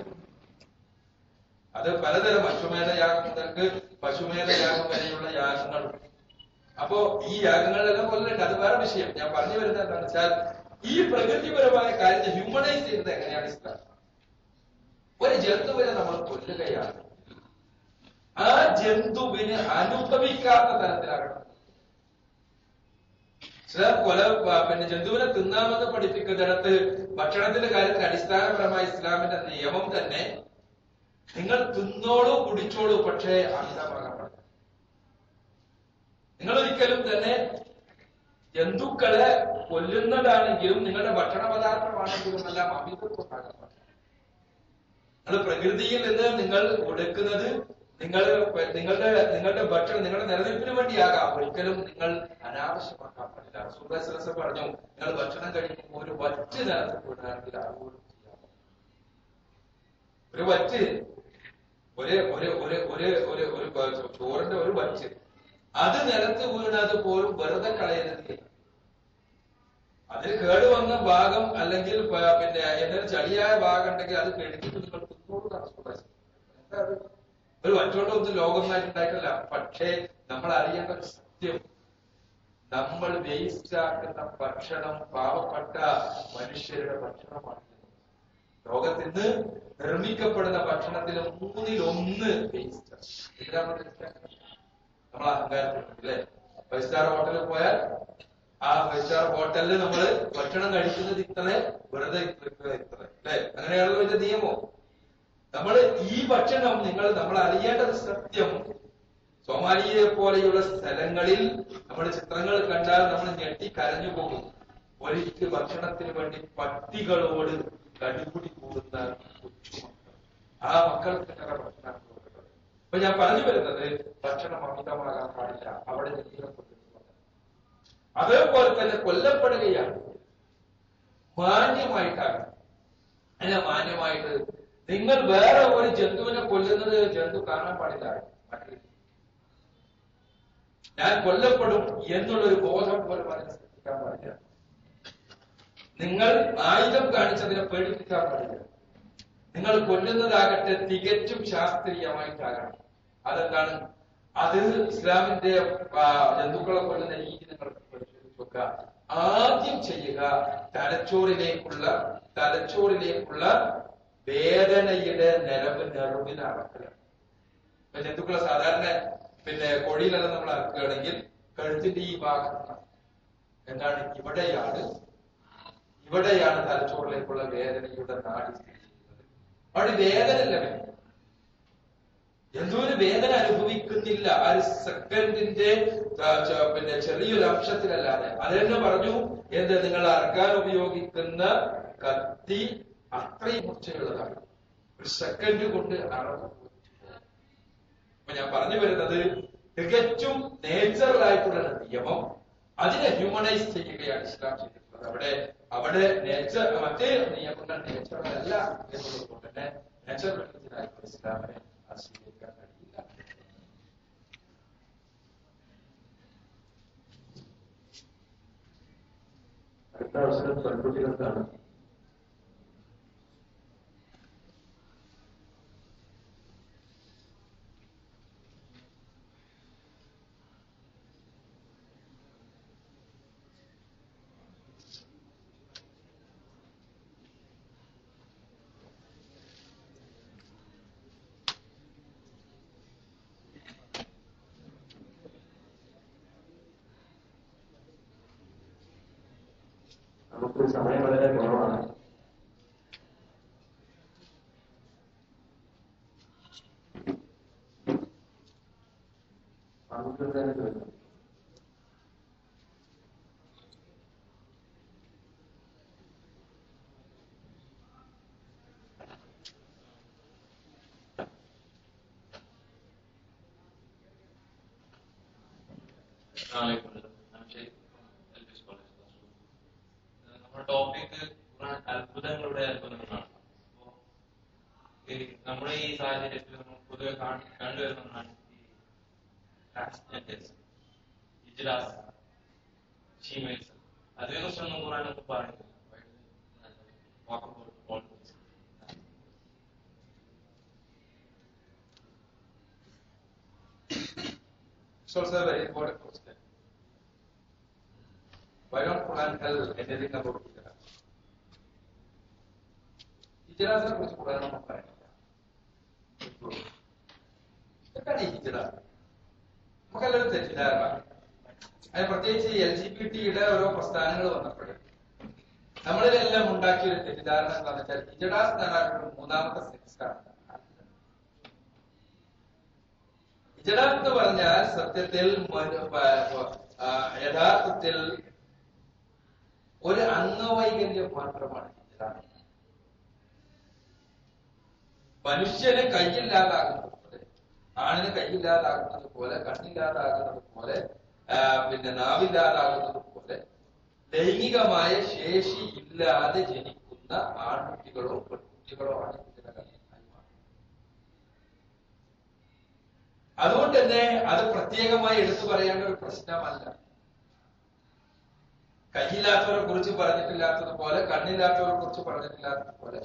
അത് പലതരം അശ്വമേധ യാഗം മുതൽക്ക് പശുമേധ യാഗം വരെയുള്ള യാഗങ്ങളുണ്ട്. അപ്പോ ഈ യാഗങ്ങളിലെല്ലാം കൊല്ലുന്നുണ്ട്, അത് വേറെ വിഷയം. ഞാൻ പറഞ്ഞു വരുന്നത് എന്താണെന്ന് വെച്ചാൽ ഈ പ്രകൃതിപരമായ കാര്യത്തെ ഹ്യൂമനൈസ് ചെയ്യുന്നത് എങ്ങനെയാണ് ഇസ്ലാം? ഒരു ജന്തുവിനെ നമ്മൾ കൊല്ലുകയാണ്, ആ ജന്തുവിന് അനുഭവിക്കാത്ത തരത്തിലാകണം. പിന്നെ ജന്തുവിനെ തിന്നാമെന്ന് പഠിപ്പിക്കുന്നിടത്ത് ഭക്ഷണത്തിന്റെ കാര്യത്തിൽ അടിസ്ഥാനപരമായ ഇസ്ലാമിന്റെ നിയമം തന്നെ നിങ്ങൾ തിന്നോളൂ കുടിച്ചോളൂ, പക്ഷേ അമിതമാകാൻ പാടില്ല. നിങ്ങൾ ഒരിക്കലും തന്നെ ജന്തുക്കളെ കൊല്ലുന്നതാണെങ്കിലും നിങ്ങളുടെ ഭക്ഷണ പദാർത്ഥമാണെങ്കിലും എല്ലാം അമിതത്വമാകാൻ പാടില്ല. നിങ്ങൾ പ്രകൃതിയിൽ നിന്ന് നിങ്ങൾ കൊടുക്കുന്നത് നിങ്ങളുടെ ഭക്ഷണം നിങ്ങളുടെ നിലനിൽപ്പിന് വേണ്ടിയാകാം, ഒരിക്കലും നിങ്ങൾ അനാവശ്യമാക്കാൻ പാടില്ല. സുഖ പറഞ്ഞു, നിങ്ങൾ ഭക്ഷണം കഴിക്കുമ്പോൾ ഒരു വറ്റ് നിലത്ത് വീണാണെങ്കിൽ അതുപോലും ചെയ്യാം. ഒരു വറ്റ്, ചോറിന്റെ ഒരു വറ്റ് അത് നിലത്ത് വീണത് പോലും വെറുതെ കളയരുത്. അതിന് കേടുവന്ന ഭാഗം അല്ലെങ്കിൽ പിന്നെ എന്തൊരു ചളിയായ ഭാഗം ഉണ്ടെങ്കിൽ അത് കെടുത്തിട്ട് നിങ്ങൾ തിന്നോളൂ. ഒരു വറ്റോണ്ടൊന്നും ലോകമായിട്ടുണ്ടായിട്ടില്ല. പക്ഷേ നമ്മൾ അറിയേണ്ട ഒരു സത്യം, നമ്മൾ വേസ്റ്റ് ആക്കുന്ന ഭക്ഷണം പാവപ്പെട്ട മനുഷ്യരുടെ ഭക്ഷണമാണ്. ലോകത്തിൽ നിന്ന് നിർമ്മിക്കപ്പെടുന്ന ഭക്ഷണത്തിൽ 1/3 വേസ്റ്റ്. നമ്മൾ അഹങ്കാരത്തിലുണ്ട് അല്ലെ? 5 സ്റ്റാർ ഹോട്ടലിൽ പോയാൽ ആ 5 സ്റ്റാർ ഹോട്ടലിൽ നമ്മൾ ഭക്ഷണം കഴിക്കുന്നത് ഇത്ര, വെറുതെ ഇത്ര അല്ലെ? അങ്ങനെയാണല്ലോ ഇതിന്റെ നിയമം. നമ്മൾ ഈ ഭക്ഷണം നമ്മൾ അറിയേണ്ടത് സത്യം, സോമാലിയെ പോലെയുള്ള സ്ഥലങ്ങളിൽ നമ്മൾ ചിത്രങ്ങൾ കണ്ടാൽ നമ്മൾ ഞെട്ടി കരഞ്ഞു പോകും. ഒരിക്കൽ ഭക്ഷണത്തിന് വേണ്ടി പട്ടികളോട് കടിപിടി കൂടുന്ന കൊച്ചുമക്കൾ, ആ മക്കൾക്ക് ഭക്ഷണം. അപ്പൊ ഞാൻ പറഞ്ഞു വരുന്നത് ഭക്ഷണം അമിതമാകാൻ പാടില്ല. അവിടെ അതേപോലെ തന്നെ കൊല്ലപ്പെടുകയാണ്, മാന്യമായിട്ടാകണം. അതിനെ മാന്യമായിട്ട് നിങ്ങൾ വേറെ ഒരു ജന്തുവിനെ കൊല്ലുന്നത് ജന്തു കാണാൻ പാടില്ല. ഞാൻ കൊല്ലപ്പെടും എന്നുള്ളൊരു ബോധം പോലും മനസ്സിലാക്കാൻ പാടില്ല. നിങ്ങൾ ആയുധം കാണിച്ചതിനെ പേടിപ്പിക്കാൻ പാടില്ല. നിങ്ങൾ കൊല്ലുന്നതാകട്ടെ തികച്ചും ശാസ്ത്രീയമായിട്ടാകണം. അതെന്താണ്? അത് ഇസ്ലാമിന്റെ ജന്തുക്കളെ കൊല്ലുന്ന രീതി നിങ്ങൾ പരിശോധിച്ച് നോക്കുക. ആദ്യം ചെയ്യുക തലച്ചോറിലേക്കുള്ള വേദനയുടെ നെറുവിന് അളക്കലാണ്. ജന്തുക്കളെ സാധാരണ കോഴിയിലെല്ലാം നമ്മൾ അറക്കുകയാണെങ്കിൽ കഴുത്തിന്റെ ഈ ഭാഗം എന്താണ്, ഇവിടെയാണ് തലച്ചോറിലേക്കുള്ള വേദനയുടെ നാടി സ്ഥിതി ചെയ്യുന്നത്. അവിടെ വേദന ഇല്ല. ജന്തുവിന് വേദന അനുഭവിക്കുന്നില്ല. ആ ഒരു സെക്കൻഡിന്റെ ചെറിയൊരു അംശത്തിലല്ലാതെ. അത് തന്നെ പറഞ്ഞു, എന്ത് നിങ്ങൾ അറക്കാൻ ഉപയോഗിക്കുന്ന കത്തി അത്രയും മൂർച്ചയുള്ളതാണ്. ഒരു സെക്കൻഡ് കൊണ്ട് അറവ്. അപ്പൊ ഞാൻ പറഞ്ഞു വരുന്നത് തികച്ചും നേച്ചറലായിട്ടുള്ള നിയമം, അതിനെ ഹ്യൂമനൈസ് ചെയ്യുകയാണ് ഇസ്ലാം ചെയ്തിട്ടുള്ളത്. അവിടെ നേച്ചർ, മറ്റേ നിയമങ്ങൾ നേച്ചറലല്ല എന്നുള്ളത് കൊണ്ട് തന്നെ നേച്ചറലായിട്ടുള്ള ഇസ്ലാമിനെ സ്വീകരിക്കാൻ കഴിയില്ല. അടുത്ത അവസരം പെൺകുട്ടികൾക്കാണ്. നമുക്ക് സമയം വളരെ കുറവാണ്. ടോപ്പിക് അത്ഭുതങ്ങളുടെ അത്ഭുതങ്ങളാണ്. നമ്മുടെ ഈ സാഹചര്യത്തിൽ നമ്മൾ പൊതുവെ കണ്ടുവരുന്നതാണ് അതിനെക്കുറിച്ചൊന്നും ഖുർആനൊക്കെ പറയുന്നില്ല. It's also a very important question. Why don't Quran tell anything about hijrah? ഹിജ്റയെ കുറിച്ച് ഖുർആനൊന്നും പറയുന്നില്ല. എന്താണ് ഈ ഹിജ്റ? നമുക്കെല്ലാവരും തെറ്റിദ്ധാരണ. അതിന് പ്രത്യേകിച്ച് LGBT ഓരോ പ്രസ്ഥാനങ്ങൾ വന്നപ്പോൾ നമ്മളിലെല്ലാം ഉണ്ടാക്കിയൊരു തെറ്റിദ്ധാരണ എന്താണെന്ന് വെച്ചാൽ ഹിജ്റ എന്ന് പറഞ്ഞാൽ മൂന്നാമത്തെ സെക്സാണ്. ഹിജ്റ എന്ന് പറഞ്ഞാൽ സത്യത്തിൽ യഥാർത്ഥത്തിൽ ഒരു അംഗവൈകല്യം മാത്രമാണ് ഹിജ്റ. മനുഷ്യന് കൈയില്ലാതാകുന്നത് പോലെ, ആണിന് കൈയില്ലാതാകുന്നത് പോലെ, കണ്ണില്ലാതാകുന്നത് പോലെ, നാവില്ലാതാകുന്നത് പോലെ ലൈംഗികമായ ശേഷി ഇല്ലാതെ ജനിക്കുന്ന ആൺകുട്ടികളോ പെൺകുട്ടികളോ ആണ് അതുകൊണ്ട് തന്നെ അത് പ്രത്യേകമായി എടുത്തു പറയേണ്ട ഒരു പ്രശ്നമല്ല. കൈയില്ലാത്തവരെ കുറിച്ച് പറഞ്ഞിട്ടില്ലാത്തതുപോലെ, കണ്ണില്ലാത്തവരെ കുറിച്ച് പറഞ്ഞിട്ടില്ലാത്തതുപോലെ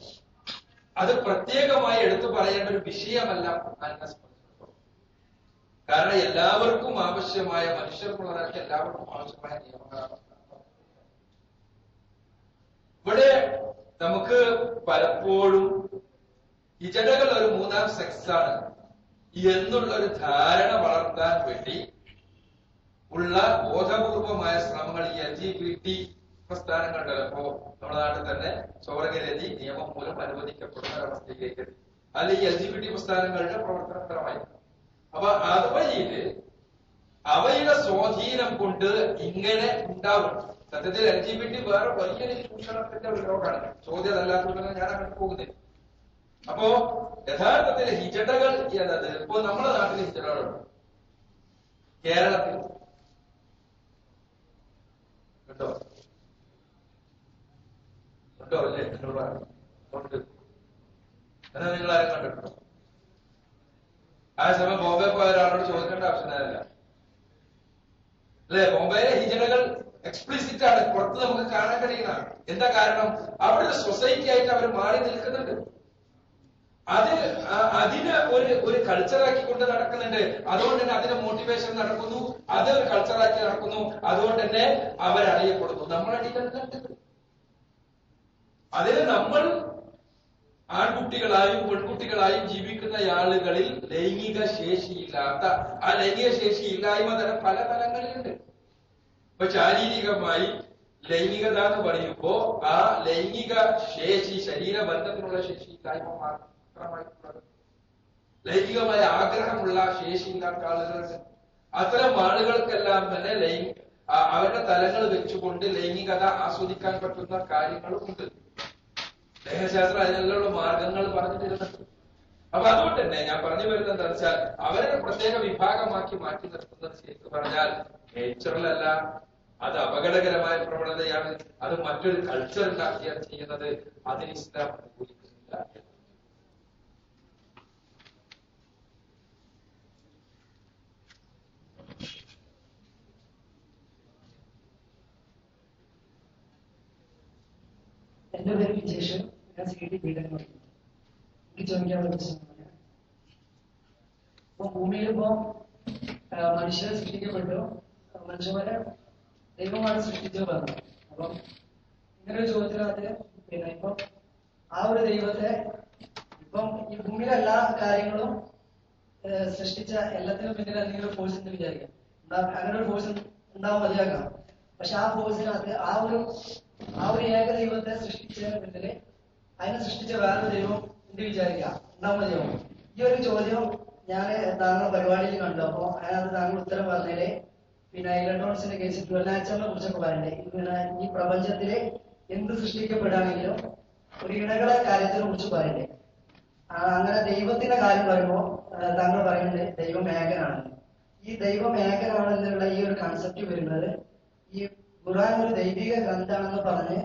അത് പ്രത്യേകമായി എടുത്തു പറയേണ്ട ഒരു വിഷയമല്ല ഖുർആനിനെ സംബന്ധിച്ചിടത്തോളം. കാരണം എല്ലാവർക്കും ആവശ്യമായ, മനുഷ്യർക്കുള്ളതാക്കി എല്ലാവർക്കും ആവശ്യമായ നിയമങ്ങളാണ്. ഇവിടെ നമുക്ക് പലപ്പോഴും ഹിജറകൾ ഒരു മൂന്നാം സെക്സാണ് എന്നുള്ളൊരു ധാരണ വളർത്താൻ വേണ്ടി ഉള്ള ബോധപൂർവമായ ശ്രമങ്ങൾ ഈ LGBT പ്രസ്ഥാനങ്ങളുടെ ഇപ്പോ നമ്മുടെ നാട്ടിൽ തന്നെ സ്വർഗരതി നിയമം മൂലം അനുവദിക്കപ്പെടുന്ന ഒരവസ്ഥയിലേക്ക് എത്തി. അല്ല ഈ LGBT പ്രസ്ഥാനങ്ങളുടെ പ്രവർത്തനപരമായി. അപ്പൊ അതുവഴിയില് അവയുടെ സ്വാധീനം കൊണ്ട് ഇങ്ങനെ ഉണ്ടാവും. സത്യത്തിൽ LGBT വേറെ വലിയൊരു ചൂഷണത്തിന്റെ ഒരു ലോകമാണ്. ചോദ്യം അല്ലാത്തതുകൊണ്ട് ഞാൻ അങ്ങനെ പോകുന്നില്ല. അപ്പോ യഥാർത്ഥത്തിൽ ഹിജടകൾ എന്നത് ഇപ്പൊ നമ്മുടെ നാട്ടിൽ ഹിജടകളുണ്ട്, കേരളത്തിൽ ഉണ്ടോ ഉണ്ടോ അല്ലേ? ഉണ്ട്. എന്നാ നിങ്ങൾ ആരും കണ്ടിട്ടുണ്ടോ? ആ സമയം ബോംബെ പോയ ഒരാളോട് ചോദിക്കേണ്ട ആവശ്യമില്ല അല്ലെ? ബോംബെയിലെ ഹിജടകൾ എക്സ്പ്ലിസിറ്റ് ആണ്, പുറത്ത് നമുക്ക് കാണാൻ കഴിയുന്നതാണ്. എന്താ കാരണം? അവിടെ സൊസൈറ്റി ആയിട്ട് അവർ മാറി നിൽക്കുന്നുണ്ട്. അതിന് ഒരു കൾച്ചറാക്കി കൊണ്ട് നടക്കുന്നുണ്ട്. അതുകൊണ്ട് തന്നെ അതിന് മോട്ടിവേഷൻ നടക്കുന്നു, അത് ഒരു കൾച്ചറാക്കി നടക്കുന്നു. അതുകൊണ്ട് തന്നെ അവരറിയപ്പെടുന്നു. നമ്മളടിക്കുന്നുണ്ട്. അതിന് നമ്മൾ ആൺകുട്ടികളായും പെൺകുട്ടികളായും ജീവിക്കുന്ന ആളുകളിൽ ലൈംഗിക ശേഷിയില്ലാത്ത ആ ലൈംഗിക ശേഷി ഇല്ലായ്മ തരം പല തലങ്ങളിലുണ്ട്. ഇപ്പൊ ശാരീരികമായി ലൈംഗികത എന്ന് പറയുമ്പോ ആ ലൈംഗിക ശേഷി ശരീരബന്ധത്തിനുള്ള ശേഷി ഇല്ലായ്മ മാത്രമായിട്ടുള്ളത്. ലൈംഗികമായ ആഗ്രഹമുള്ള ശേഷിയില്ലാത്ത ആളുകളുണ്ട്. അത്തരം ആളുകൾക്കെല്ലാം തന്നെ അവരുടെ തലങ്ങൾ വെച്ചുകൊണ്ട് ലൈംഗികത ആസ്വദിക്കാൻ പറ്റുന്ന കാര്യങ്ങളും ഉണ്ട്. ദേഹശാസ്ത്രം അതിനുള്ള മാർഗങ്ങൾ പറഞ്ഞിട്ടിരുന്നുണ്ട്. അപ്പൊ അതുകൊണ്ട് തന്നെ ഞാൻ പറഞ്ഞു വരുന്നത് എന്താ വെച്ചാൽ അവരെ പ്രത്യേക വിഭാഗമാക്കി മാറ്റി നിർത്തുന്നത് ശരിക്കും പറഞ്ഞാൽ നേച്ചറലല്ല, അത് അപകടകരമായ പ്രവണതയാണ്. അത് മറ്റൊരു കൾച്ചർ ഉണ്ടാക്കിയാണ് ചെയ്യുന്നത്. അതിന് ഇസ്ലാം അനുകൂലിക്കുന്നില്ല. എന്റെ പേര് വിജേഷ്, ഞാൻ CT ബിടെക് പഠിക്കുന്നു. എനിക്ക് ചോദിക്കാനുള്ള പ്രശ്നമാണ്, ഇപ്പൊ ഭൂമിയിലിപ്പോ മനുഷ്യരെ സൃഷ്ടിക്കപ്പെട്ടു, മനുഷ്യന്മാരെ ദൈവമാണ് സൃഷ്ടിച്ചു പറഞ്ഞു. അപ്പം ഇങ്ങനൊരു ചോദ്യത്തിനകത്ത് ഇപ്പം ആ ഒരു ദൈവത്തെ ഇപ്പം ഈ ഭൂമിയിലെ എല്ലാ കാര്യങ്ങളും സൃഷ്ടിച്ച എല്ലാത്തിനും പിന്നിൽ എന്തെങ്കിലും ഒരു ഫോഴ്സ് എന്ന് വിചാരിക്കാം. അങ്ങനെ ഒരു ഫോഴ്സ് ഉണ്ടാവാൻ മതിയാക്കാം. പക്ഷെ ആ ഫോഴ്സിനകത്ത് ആ ഒരു ഏക ദൈവത്തെ സൃഷ്ടിച്ചതിന് പിന്നില് അതിനെ സൃഷ്ടിച്ച വേറൊരു ദൈവം എന്ത് വിചാരിക്കാം ഉണ്ടാവാൻ മതിയാവും. ഈ ഒരു ചോദ്യം ഞാൻ താങ്കളുടെ പരിപാടിയിൽ കണ്ടു. അപ്പൊ അതിനകത്ത് താങ്കൾ ഉത്തരം പറഞ്ഞതില് പിന്നെ ഇലക്ട്രോണിക്സിന്റെ കേസ് ട്വൽനാച്ചറിനെ കുറിച്ചൊക്കെ പറയണ്ടേ. പിന്നെ ഈ പ്രപഞ്ചത്തില് എന്ത് സൃഷ്ടിക്കപ്പെടുകയാണെങ്കിലും ഒരു ഇണകളെ കാര്യത്തിനെ കുറിച്ച് പറയണ്ടേ. അങ്ങനെ ദൈവത്തിന്റെ കാര്യം പറയുമ്പോൾ താങ്കൾ പറയുന്നത് ദൈവം ഏകനാണ്. ഈ ദൈവം ഏകനാണെന്നുള്ള ഈ ഒരു കൺസെപ്റ്റ് വരുന്നത് ഈ ഖുർആൻ ഒരു ദൈവിക ഗ്രന്ഥാണെന്ന് പറഞ്ഞ്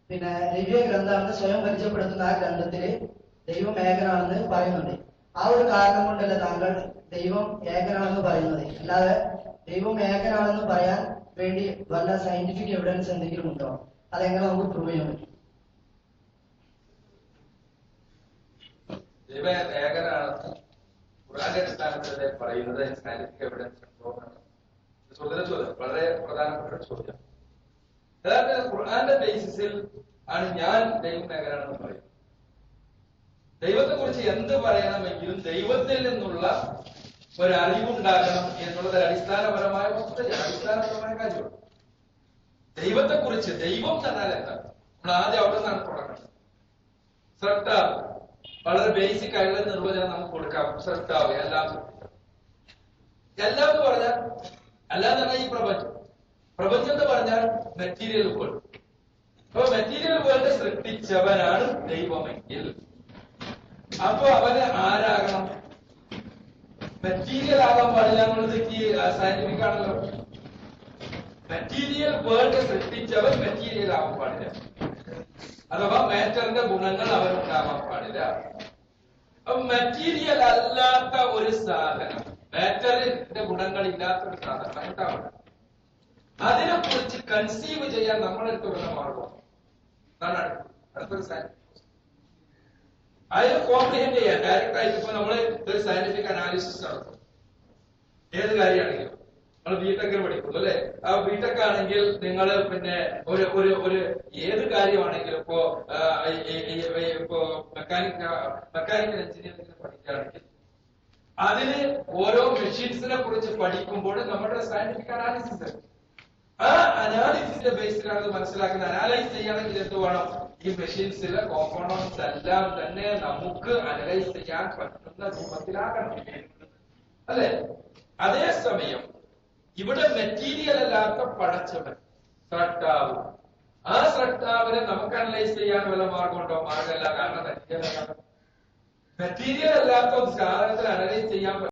പിന്നെ ദൈവിക ഗ്രന്ഥാണെന്ന് സ്വയം പരിചയപ്പെടുത്തുന്ന ആ ഗ്രന്ഥത്തില് ദൈവം ഏകനാണെന്ന് പറയുന്നുണ്ട്. ആ ഒരു കാരണം കൊണ്ടല്ല താങ്കൾ ദൈവം ഏകനാണെന്ന് പറയുന്നത്. അല്ലാതെ ദൈവം ഏകനാണെന്ന് പറയാൻ വേണ്ടി വല്ല സയന്റിഫിക് എവിഡൻസ് എന്തെങ്കിലും ഉണ്ടോ? അതെങ്ങനെ നമുക്ക് പ്രൂവ് ചെയ്യാൻ പറ്റും? ദൈവം ഏകനാണെന്ന് ഖുർആന്റെ അടിസ്ഥാനത്തിൽ പറയുന്നത് സയന്റിഫിക് എവിഡൻസ് ഉണ്ടോ? ചോദ്യം വളരെ പ്രധാനപ്പെട്ട ഒരു ചോദ്യം. യഥാർത്ഥത്തിൽ ഖുർആന്റെ ബേസിസിൽ ആണ് ഞാൻ ദൈവം ഏകനാണെന്ന് പറയുന്നത്. ദൈവത്തെ കുറിച്ച് എന്ത് പറയണമെങ്കിലും ദൈവത്തിൽ നിന്നുള്ള ഒരു അറിവുണ്ടാകണം എന്നുള്ളത് അടിസ്ഥാനപരമായ വസ്തുതയാണ്, അടിസ്ഥാനപരമായ കാര്യമാണ്. ദൈവത്തെ കുറിച്ച് ദൈവം തന്നാൽ എന്താണ് നമ്മൾ ആദ്യം അവിടെ നിന്നാണ് തുടങ്ങുന്നത്. സൃഷ്ടാവ് വളരെ ബേസിക് ആയിട്ടുള്ള നിർവചനം നമുക്ക് കൊടുക്കാം. സൃഷ്ടാവ് എല്ലാം സൃഷ്ടിക്കാം. എല്ലാം എന്ന് പറഞ്ഞാൽ അല്ലാന്ന് പറഞ്ഞാൽ ഈ പ്രപഞ്ചം എന്ന് പറഞ്ഞാൽ മെറ്റീരിയൽ വേൾഡ്. അപ്പൊ മെറ്റീരിയൽ വേൾഡ് സൃഷ്ടിച്ചവനാണ് ദൈവമെങ്കിൽ അപ്പൊ അവന് ആരാകണം? മെറ്റീരിയൽ ആകാൻ പാടില്ല എന്നുള്ളത് സയന്റിഫിക് ആണല്ലോ. മെറ്റീരിയൽ വേൾഡ് സൃഷ്ടിച്ചവൻ മെറ്റീരിയൽ ആവാൻ പാടില്ല. അഥവാ മാറ്ററിന്റെ ഗുണങ്ങൾ അവനുണ്ടാവാൻ പാടില്ല. അപ്പൊ മെറ്റീരിയൽ അല്ലാത്ത ഒരു സാധനം, മാറ്ററിന്റെ ഗുണങ്ങൾ ഇല്ലാത്ത ഒരു സാധനം ഉണ്ടാവണം. അതിനെ കുറിച്ച് കൺസീവ് ചെയ്യാൻ നമ്മളെടുത്ത് വരുന്ന മാർഗം അടുത്തൊരു സയൻസ്. അതിന് കോംപ്രിഹെൻഡ് ചെയ്യാൻ ഡയറക്റ്റ് ആയിട്ട് ഇപ്പൊ നമ്മള് ഒരു സയന്റിഫിക് അനാലിസിസ് നടത്തും. ഏത് കാര്യമാണെങ്കിലും നമ്മൾ ബിടെക്കിൽ പഠിക്കുന്നു അല്ലെ? ആ ബിടെക് ആണെങ്കിൽ നിങ്ങൾ പിന്നെ ഒരു ഏത് കാര്യമാണെങ്കിലും ഇപ്പോ മെക്കാനിക്കൽ എഞ്ചിനീയറിംഗ് പഠിക്കുകയാണെങ്കിൽ അതിന് ഓരോ മെഷീൻസിനെ കുറിച്ച് പഠിക്കുമ്പോൾ നമ്മുടെ സയന്റിഫിക് അനാലിസിസ്, ആ അനാലിസിന്റെ ബേസിലാണ് അത് മനസ്സിലാക്കുന്നത്. അനാലൈസ് ചെയ്യണമെങ്കിൽ എന്ത് വേണം? ഈ മെഷീൻസിലെ കോമ്പോണന്റ്സ് എല്ലാം തന്നെ നമുക്ക് അനലൈസ് ചെയ്യാൻ പറ്റുന്ന രൂപത്തിലാകണം, അല്ലെ? അതേസമയം ഇവിടെ മെറ്റീരിയൽ അല്ലാത്ത പടച്ചവൻ സ്രഷ്ടാവ്, ആ സ്രഷ്ടാവിനെ നമുക്ക് അനലൈസ് ചെയ്യാൻ വല്ല മാർഗമുണ്ടോ? മാർഗമല്ല. കാരണം മെറ്റീരിയൽ അല്ലാത്ത ഒരു സാധനത്തിൽ അനലൈസ് ചെയ്യാൻ